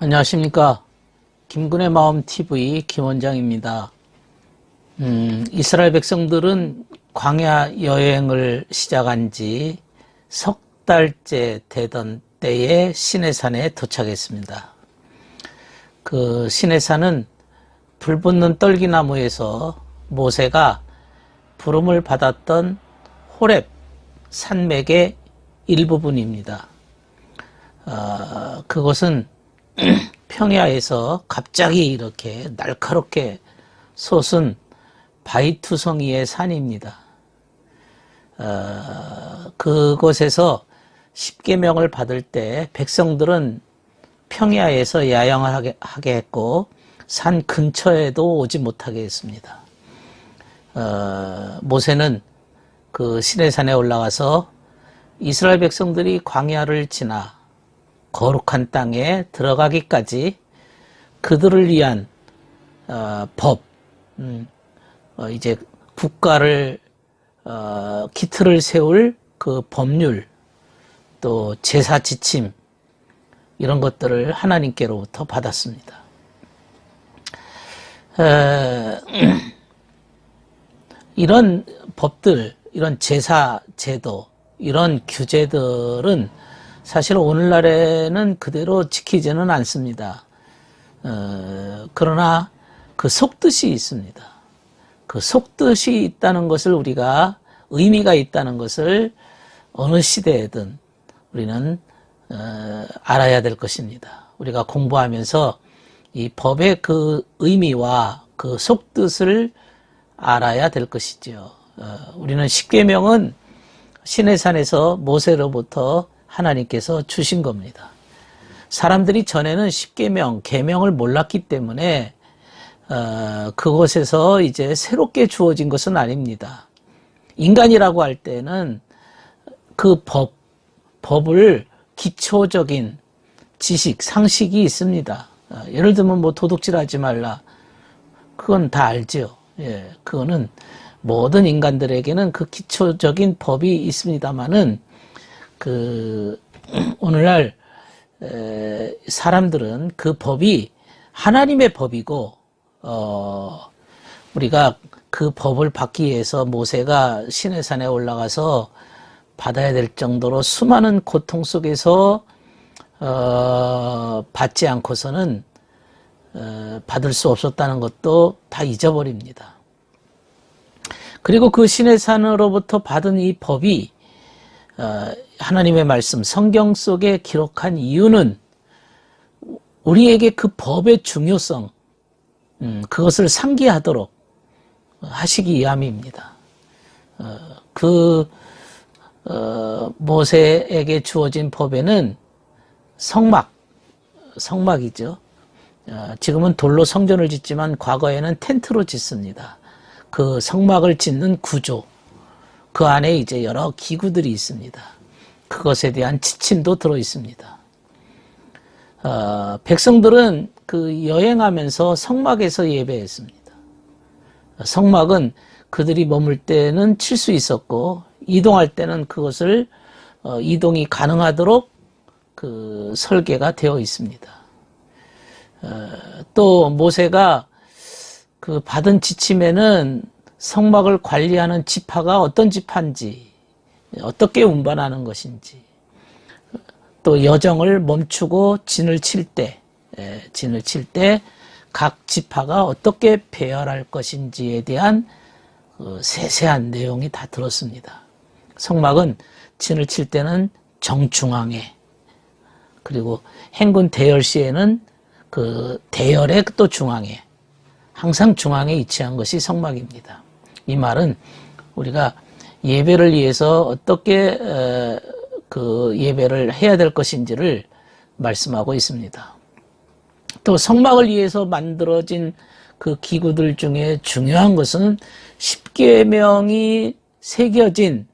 안녕하십니까. 김군의 마음TV 김원장입니다. 이스라엘 백성들은 광야 여행을 시작한 지 석 달째 되던 때에 시내산에 도착했습니다. 그 시내산은 불붙는 떨기나무에서 모세가 부름을 받았던 호렙 산맥의 일부분입니다. 그것은 평야에서 갑자기 이렇게 날카롭게 솟은 바위투성이의 산입니다. 그곳에서 십계명을 받을 때 백성들은 평야에서 야영을 하게 했고 산 근처에도 오지 못하게 했습니다. 모세는 그 시내산에 올라가서 이스라엘 백성들이 광야를 지나 거룩한 땅에 들어가기까지 그들을 위한 법, 이제 국가를 기틀을 세울 그 법률, 또 제사 지침 이런 것들을 하나님께로부터 받았습니다. 이런 법들, 이런 제사 제도, 이런 규제들은 사실 오늘날에는 그대로 지키지는 않습니다. 그러나 그 속뜻이 있습니다. 그 속뜻이 있다는 것을 우리가 의미가 있다는 것을 어느 시대에든 우리는 알아야 될 것입니다. 우리가 공부하면서 이 법의 그 의미와 그 속뜻을 알아야 될 것이죠. 우리는 십계명은 시내산에서 모세로부터 하나님께서 주신 겁니다. 사람들이 전에는 십계명, 계명을 몰랐기 때문에 그곳에서 이제 새롭게 주어진 것은 아닙니다. 인간이라고 할 때는 그 법을 기초적인 지식, 상식이 있습니다. 예를 들면 뭐 도둑질하지 말라. 그건 다 알죠. 예, 그거는 모든 인간들에게는 그 기초적인 법이 있습니다만은 오늘날 사람들은 그 법이 하나님의 법이고 우리가 그 법을 받기 위해서 모세가 시내산에 올라가서 받아야 될 정도로 수많은 고통 속에서 받지 않고서는 받을 수 없었다는 것도 다 잊어버립니다. 그리고 그 시내산으로부터 받은 이 법이 하나님의 말씀, 성경 속에 기록한 이유는 우리에게 그 법의 중요성, 그것을 상기하도록 하시기 위함입니다. 모세에게 주어진 법에는 성막이죠. 지금은 돌로 성전을 짓지만 과거에는 텐트로 짓습니다. 그 성막을 짓는 구조, 그 안에 이제 여러 기구들이 있습니다. 그것에 대한 지침도 들어 있습니다. 백성들은 그 여행하면서 성막에서 예배했습니다. 성막은 그들이 머물 때는 칠 수 있었고 이동할 때는 그것을 이동이 가능하도록 그 설계가 되어 있습니다. 또 모세가 그 받은 지침에는 성막을 관리하는 지파가 어떤 지파인지, 어떻게 운반하는 것인지, 또 여정을 멈추고 진을 칠 때 각 지파가 어떻게 배열할 것인지에 대한 세세한 내용이 다 들었습니다. 성막은 진을 칠 때는 정중앙에, 그리고 행군 대열 시에는 그 대열의 또 중앙에, 항상 중앙에 위치한 것이 성막입니다. 이 말은 우리가 예배를 위해서 어떻게 그 예배를 해야 될 것인지를 말씀하고 있습니다. 또 성막을 위해서 만들어진 그 기구들 중에 중요한 것은 십계명이 새겨진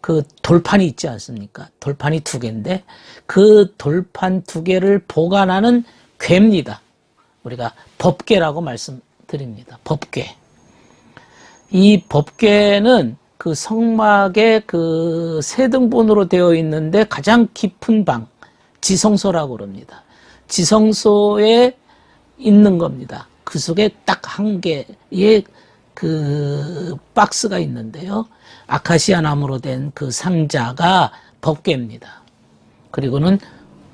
그 돌판이 있지 않습니까? 돌판이 2개인데 그 돌판 2개를 보관하는 궤입니다. 우리가 법궤라고 말씀드립니다. 법궤. 이 법궤는 그 성막의 그 세 등분으로 되어 있는데 가장 깊은 방, 지성소라고 그럽니다. 지성소에 있는 겁니다. 그 속에 딱 한 개의 그 박스가 있는데요. 아카시아 나무로 된 그 상자가 법궤입니다. 그리고는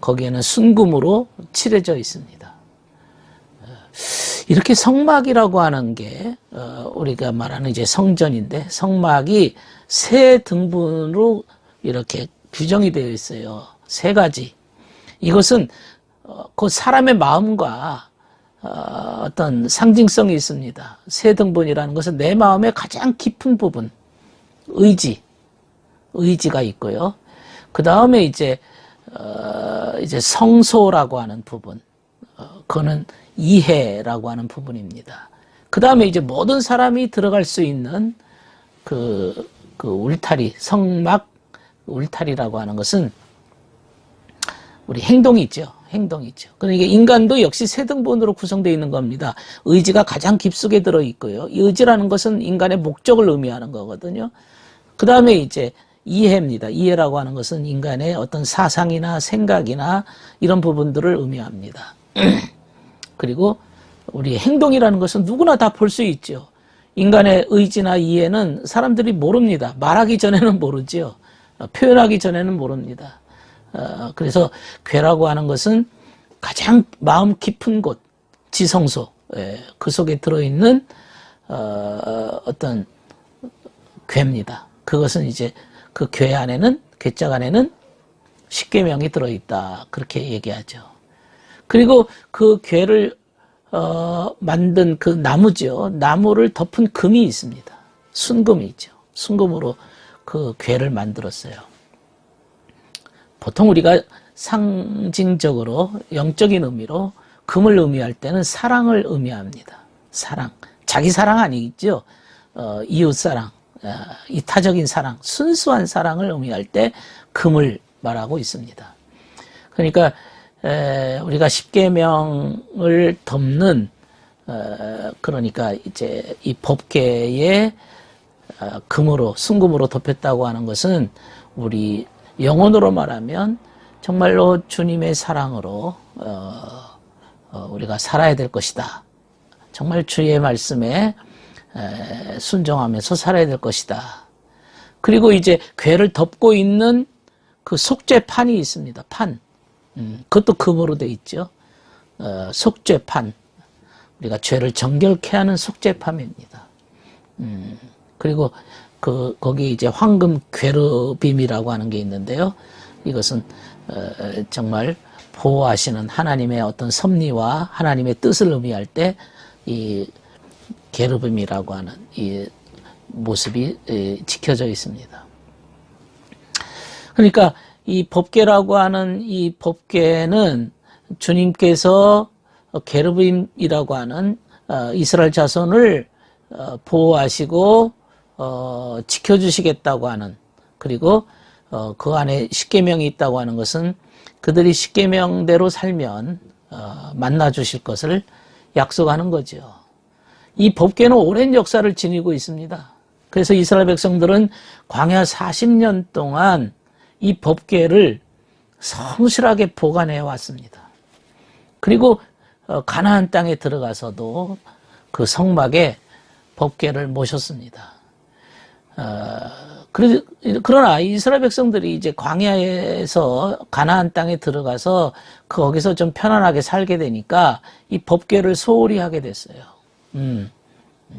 거기에는 순금으로 칠해져 있습니다. 이렇게 성막이라고 하는 게 우리가 말하는 이제 성전인데, 성막이 세 등분으로 이렇게 규정이 되어 있어요. 세 가지. 이것은 그 사람의 마음과 어떤 상징성이 있습니다. 세 등분이라는 것은 내 마음의 가장 깊은 부분, 의지가 있고요. 그 다음에 이제 성소라고 하는 부분, 그거는 이해라고 하는 부분입니다. 그 다음에 이제 모든 사람이 들어갈 수 있는 그 울타리, 성막 울타리라고 하는 것은 우리 행동이 있죠. 그러니까 인간도 역시 세 등분으로 구성되어 있는 겁니다. 의지가 가장 깊숙이 들어 있고요. 이 의지라는 것은 인간의 목적을 의미하는 거거든요. 그 다음에 이제 이해입니다. 이해라고 하는 것은 인간의 어떤 사상이나 생각이나 이런 부분들을 의미합니다. 그리고 우리 행동이라는 것은 누구나 다 볼 수 있죠. 인간의 의지나 이해는 사람들이 모릅니다. 말하기 전에는 모르죠. 표현하기 전에는 모릅니다. 그래서 궤라고 하는 것은 가장 마음 깊은 곳, 지성소, 그 속에 들어있는 어떤 궤입니다. 그것은 이제 그 궤 안에는, 궤짝 안에는 십계명이 들어있다, 그렇게 얘기하죠. 그리고 그 궤를 만든 그 나무죠. 나무를 덮은 금이 있습니다. 순금이 있죠. 순금으로 그 궤를 만들었어요. 보통 우리가 상징적으로 영적인 의미로 금을 의미할 때는 사랑을 의미합니다. 사랑. 자기 사랑 아니겠죠. 이웃 사랑, 이타적인 사랑, 순수한 사랑을 의미할 때 금을 말하고 있습니다. 그러니까 우리가 십계명을 덮는 그러니까 이제 이 법궤에 금으로, 순금으로 덮였다고 하는 것은 우리 영혼으로 말하면 정말로 주님의 사랑으로 우리가 살아야 될 것이다. 정말 주의 말씀에 순종하면서 살아야 될 것이다. 그리고 이제 궤를 덮고 있는 그 속죄판이 있습니다. 판. 그것도 금으로 되어 있죠. 속죄판. 우리가 죄를 정결케 하는 속죄판입니다. 그리고 거기 이제 황금 궤르빔이라고 하는 게 있는데요. 이것은 정말 보호하시는 하나님의 어떤 섭리와 하나님의 뜻을 의미할 때 이 게르빔이라고 하는 이 모습이 지켜져 있습니다. 그러니까 이 법궤라고 하는 이 법궤는 주님께서 게르빔이라고 하는 이스라엘 자손을 보호하시고 지켜주시겠다고 하는, 그리고 그 안에 십계명이 있다고 하는 것은 그들이 십계명대로 살면 만나 주실 것을 약속하는 거죠. 이 법궤는 오랜 역사를 지니고 있습니다. 그래서 이스라엘 백성들은 광야 40년 동안 이 법궤를 성실하게 보관해 왔습니다. 그리고 가나안 땅에 들어가서도 그 성막에 법궤를 모셨습니다. 그러나 이스라엘 백성들이 이제 광야에서 가나안 땅에 들어가서 거기서 좀 편안하게 살게 되니까 이 법궤를 소홀히 하게 됐어요.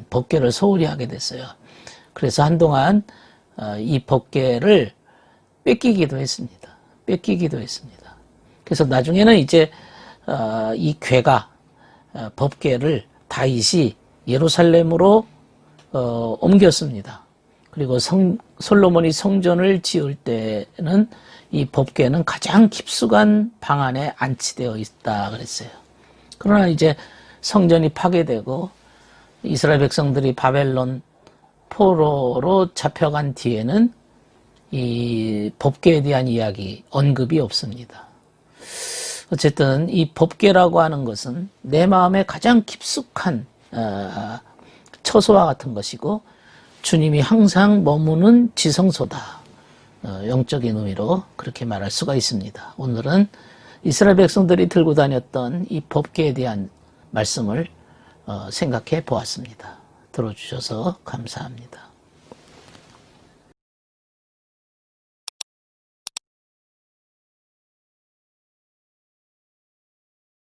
법궤를 소홀히 하게 됐어요. 그래서 한동안 이 법궤를 뺏기기도 했습니다. 그래서 나중에는 이제 이 궤가, 법궤를 다윗이 예루살렘으로 옮겼습니다. 그리고 솔로몬이 성전을 지을 때는 이 법궤는 가장 깊숙한 방 안에 안치되어 있다 그랬어요. 그러나 이제 성전이 파괴되고 이스라엘 백성들이 바벨론 포로로 잡혀간 뒤에는 이 법궤에 대한 이야기, 언급이 없습니다. 어쨌든 이 법궤라고 하는 것은 내 마음의 가장 깊숙한 처소와 같은 것이고 주님이 항상 머무는 지성소다. 영적인 의미로 그렇게 말할 수가 있습니다. 오늘은 이스라엘 백성들이 들고 다녔던 이 법궤에 대한 말씀을 생각해 보았습니다. 들어주셔서 감사합니다.